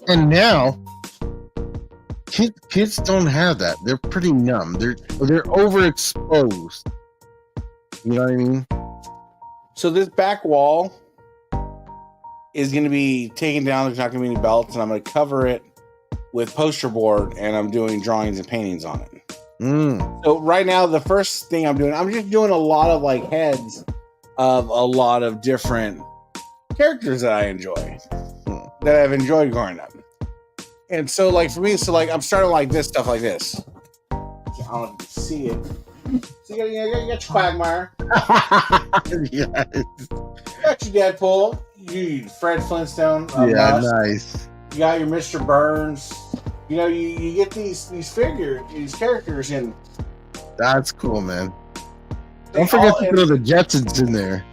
And now, kids don't have that. They're pretty numb. They're overexposed. You know what I mean? So this back wall is going to be taken down. There's not going to be any belts, and I'm going to cover it with poster board, and I'm doing drawings and paintings on it. So right now, the first thing I'm just doing a lot of like heads of a lot of different characters that I enjoy, that I've enjoyed growing up. And so like for me, I'm starting like this stuff like this. I don't know if you can see it. So you got your Quagmire. Yes. You got your Deadpool. You Fred Flintstone. Nice. You got your Mr. Burns. You get these characters in. That's cool, man. Don't forget to throw the Jetsons in there.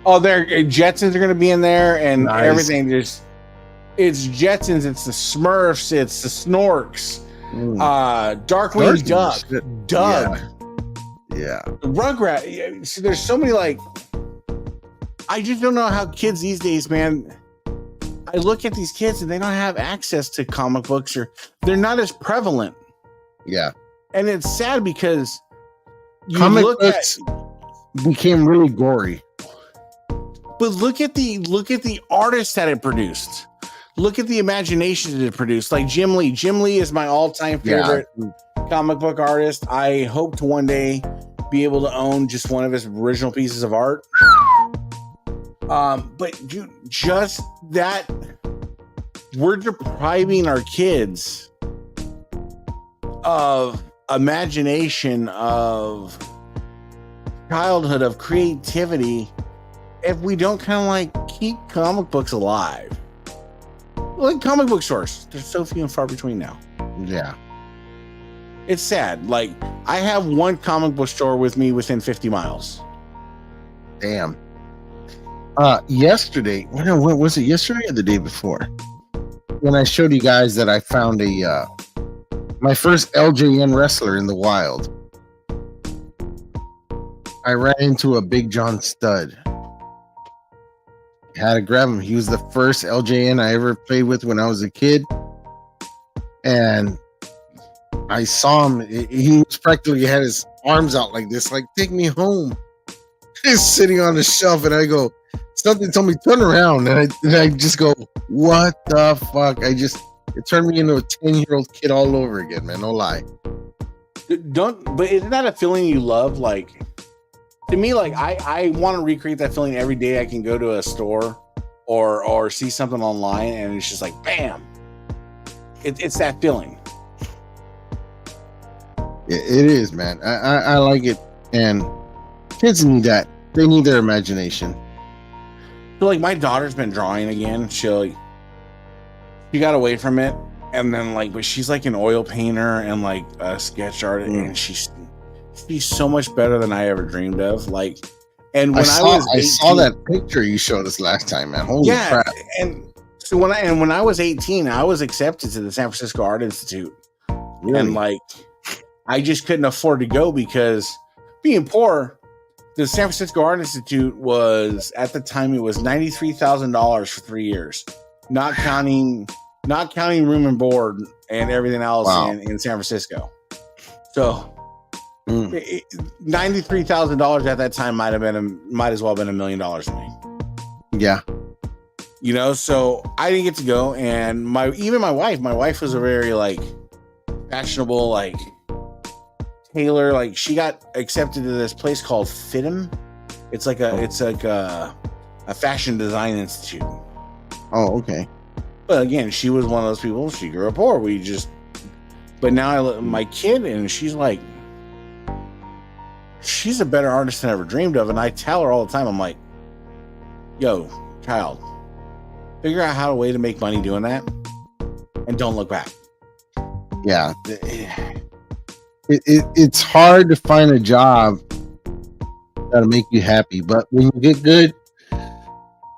Oh, Jetsons are going to be in there, and nice. Everything. It's Jetsons. It's the Smurfs. It's the Snorks. Darkwing Duck. Doug. Yeah. Rugrat. See, there's so many like. I just don't know how kids these days, man. I look at these kids and they don't have access to comic books, or they're not as prevalent. Yeah. And it's sad because comic books became really gory. But look at the artists that it produced. Look at the imagination that it produced. Like Jim Lee. Jim Lee is my all-time favorite comic book artist. I hope to one day be able to own just one of his original pieces of art. But just that, we're depriving our kids of imagination, of childhood, of creativity, if we don't kind of like keep comic books alive. Like comic book stores, they're so few and far between now. Yeah. It's sad. Like, I have one comic book store with me within 50 miles. Damn. Yesterday, when was it? Yesterday or the day before? When I showed you guys that I found my first LJN wrestler in the wild. I ran into a Big John stud. Had to grab him. He was the first LJN I ever played with when I was a kid. And I saw him. He was practically had his arms out like this, like, take me home. He's sitting on the shelf, and I go, something told me, turn around. And I just go, what the fuck? It turned me into a 10-year-old kid all over again, man. No lie. But isn't that a feeling you love? Like, to me, like, I want to recreate that feeling every day I can go to a store or see something online, and it's just like, bam. It's that feeling. It is, man. I like it. And kids need that. They need their imagination. So, like, my daughter's been drawing again. She got away from it, and then, like, but she's like an oil painter and like a sketch artist, and she's so much better than I ever dreamed of. Like, and when I saw that picture you showed us last time, man. Holy crap! And so when I was 18, I was accepted to the San Francisco Art Institute, really? And like, I just couldn't afford to go because being poor. The San Francisco Art Institute was, at the time, it was $93,000 for 3 years, not counting room and board and everything else in San Francisco. So, $93,000 at that time might as well have been $1 million to me. Yeah, you know. So I didn't get to go, and my wife was a very like fashionable like. Taylor, like, she got accepted to this place called FITM. It's like a fashion design institute. Oh, okay. But again, she was one of those people. She grew up poor. But now I look at my kid, and she's like, she's a better artist than I ever dreamed of. And I tell her all the time, I'm like, yo, child, figure out how a way to make money doing that, and don't look back. Yeah. It's hard to find a job that'll make you happy, but when you get good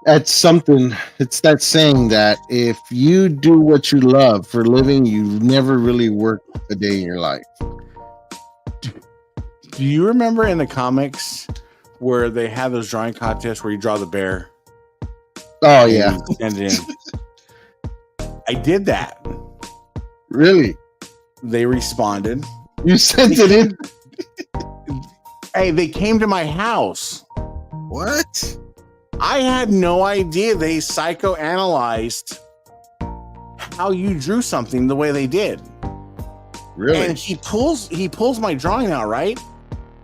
at something, it's that saying that if you do what you love for a living, you never really work a day in your life. Do you remember in the comics where they have those drawing contests where you draw the bear? Oh yeah, send it in. I did that. Really? They responded. You sent it in? Hey, they came to my house. What? I had no idea they psychoanalyzed how you drew something the way they did. Really? And he pulls my drawing out, right?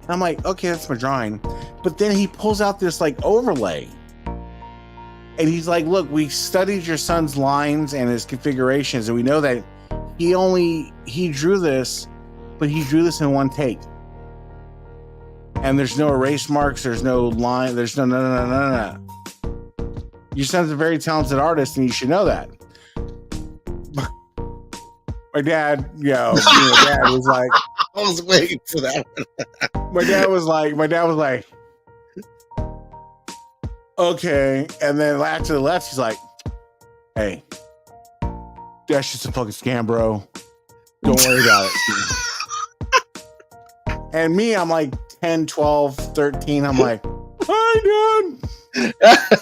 And I'm like, okay, that's my drawing. But then he pulls out this like overlay. And he's like, look, we studied your son's lines and his configurations, and we know that he drew this, but he drew this in one take. And there's no erase marks, there's no line, there's no. Your son's a very talented artist, and you should know that. My dad, my dad was like, I was waiting for that one. my dad was like, okay. And then to the left, he's like, hey, that's just a fucking scam, bro. Don't worry about it. And me, I'm like 10, 12, 13. I'm like, hi, Dad.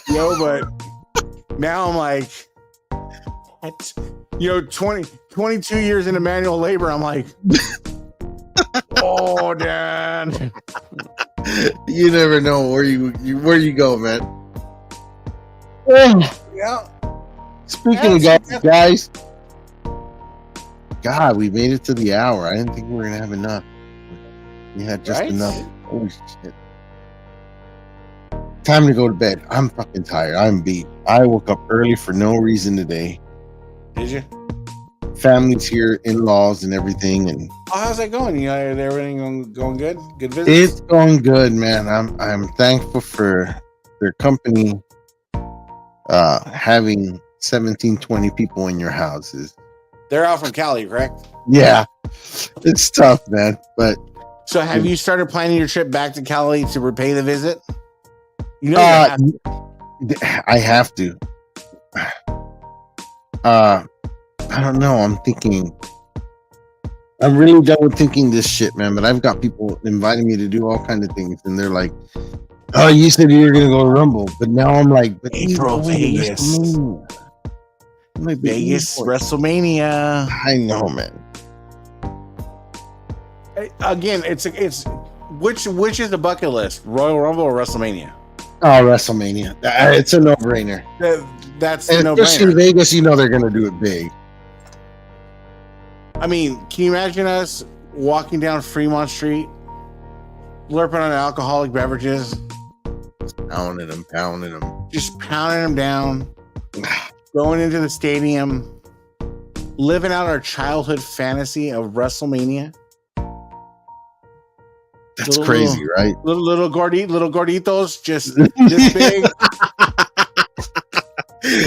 But now I'm like, what? 22 years into manual labor, I'm like, oh, Dad. You never know where you go, man. Yeah. Speaking of guys, God, we made it to the hour. I didn't think we were gonna have enough. We had just enough. Holy shit. Time to go to bed. I'm fucking tired. I'm beat. I woke up early for no reason today. Did you? Family's here, in-laws and everything. And how's that going? You know, everything going good? Good visit? It's going good, man. I'm thankful for their company, having 17, 20 people in your houses. They're out from Cali, correct? Yeah, it's tough, man. But so, have you started planning your trip back to Cali to repay the visit? You know, I have to. I don't know. I'm thinking. I'm really done with thinking this shit, man. But I've got people inviting me to do all kinds of things, and they're like, "Oh, you said you were gonna go to Rumble," but now I'm like, "But April, Vegas, like, Vegas, WrestleMania." I know, man. Again, it's which is the bucket list, Royal Rumble or WrestleMania? Oh, WrestleMania. It's a no-brainer. That's a no-brainer. Especially in Vegas, you know they're gonna do it big. I mean, can you imagine us walking down Fremont Street, slurping on alcoholic beverages, pounding them, just pounding them down, going into the stadium, living out our childhood fantasy of WrestleMania? That's crazy, right? Little gorditos, just this big.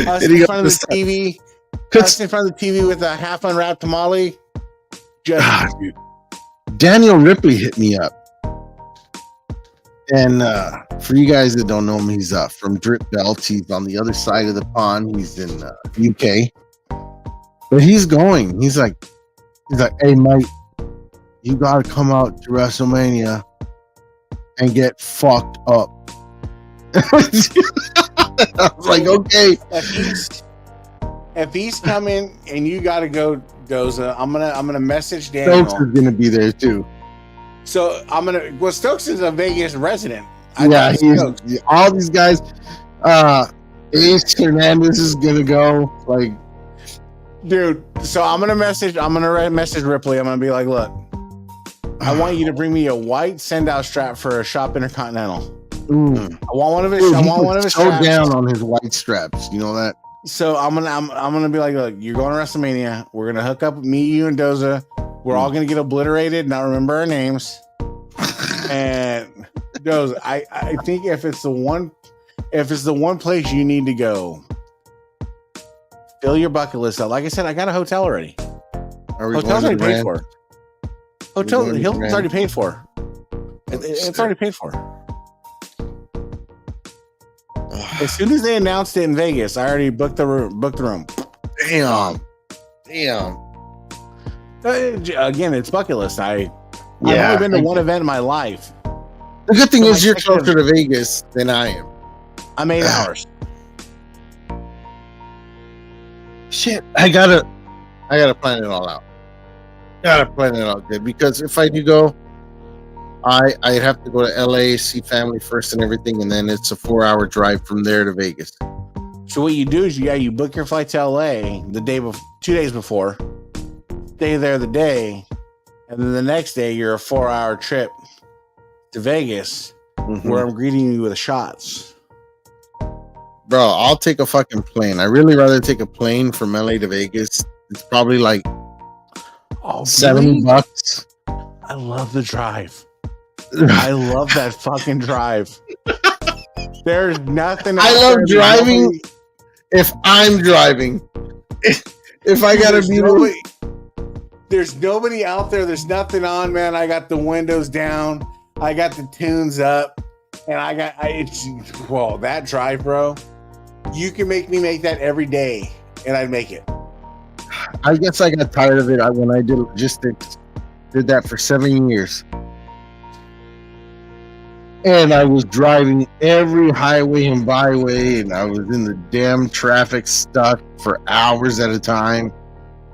Us in front of the TV. Us in front of the TV with a half unwrapped tamale. Dude. Daniel Ripley hit me up. And for you guys that don't know him, he's from Drip Belt. He's on the other side of the pond. He's in UK. But he's going. He's like, hey, Mike, you got to come out to WrestleMania and get fucked up. I was like, okay. If he's coming and you got to go, Doza, I'm gonna message Daniel. Stokes is gonna be there too. So Stokes is a Vegas resident. He's all these guys. Ace Hernandez is gonna go. Like, dude. So I'm gonna message Ripley. I'm gonna be like, look, I want you to bring me a white send-out strap for a Shop Intercontinental. I want one of his. I want one of his. So down on his white straps. You know that. So I'm gonna be like, look, you're going to WrestleMania. We're gonna hook up, me, you, and Doza. We're all gonna get obliterated, not remember our names. And Doza, I think if it's the one place you need to go, fill your bucket list out. Like I said, I got a hotel already. Hotel's already paid for. Hilton's already paid for. It's already paid for. As soon as they announced it in Vegas, I already booked the room. Damn. Again, it's bucket list. I've only been to one event in my life. The good thing is you're closer to Vegas than I am. I'm 8 hours. Shit, I gotta plan it all out. Gotta plan it out good, because if I do go, I'd have to go to LA, see family first and everything, and then it's a 4-hour drive from there to Vegas. So what you do is you book your flight to LA the day 2 days before, stay there the day, and then the next day you're a 4-hour trip to Vegas, where I'm greeting you with shots. Bro, I'll take a fucking plane. I really rather take a plane from LA to Vegas. It's probably like $70. I love the drive. I love that fucking drive. There's nothing. I love driving. If I'm driving, if I gotta be, there's nobody out there. There's nothing on, man. I got the windows down. I got the tunes up, and that drive, bro. You can make me make that every day, and I'd make it. I guess I got tired of it when I did logistics. Did that for 7 years. And I was driving every highway and byway, and I was in the damn traffic stuck for hours at a time.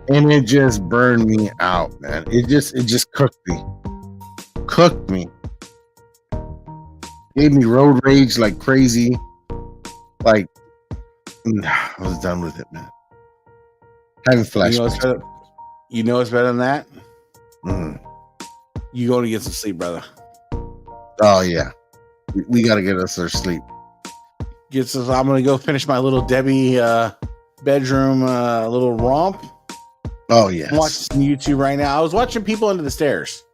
And it just burned me out, man. It just cooked me. Gave me road rage like crazy. Like, I was done with it, man. Having flashbacks. You know what's better than that? You go to get some sleep, brother. Oh, yeah. We got to get us our sleep. I'm going to go finish my little Debbie bedroom little romp. Oh, yes. I'm watching some YouTube right now. I was watching People Under the Stairs.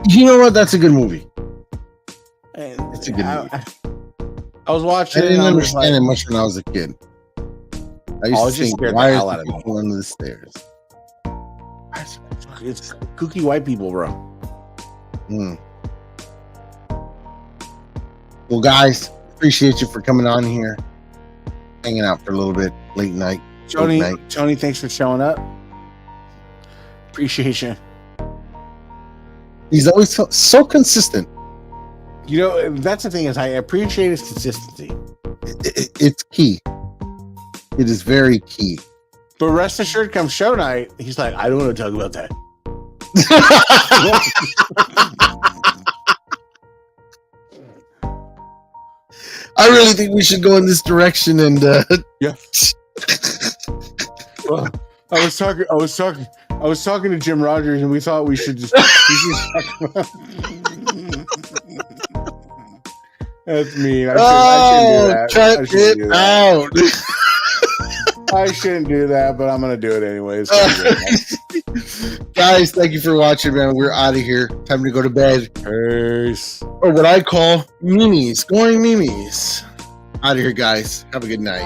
You know what? That's a good movie. It's a good movie. I was watching. I didn't understand it much when I was a kid. I used to think, why are people under the stairs? It's kooky white people, bro. Well, guys, appreciate you for coming on here, hanging out for a little bit, late night. Tony, thanks for showing up. Appreciate you. He's always so consistent. You know, that's the thing is I appreciate his consistency. It's key. It is very key. But rest assured, come show night, he's like, I don't want to talk about that. I really think we should go in this direction and yeah. Well, I was talking to Jim Rogers, and we thought we should just talk about. That's mean. I shouldn't do that. I shouldn't do that, but I'm gonna do it anyways. Guys, thank you for watching, man. We're out of here. Time to go to bed. Peace. Or what I call memes. Going memes. Out of here, guys. Have a good night.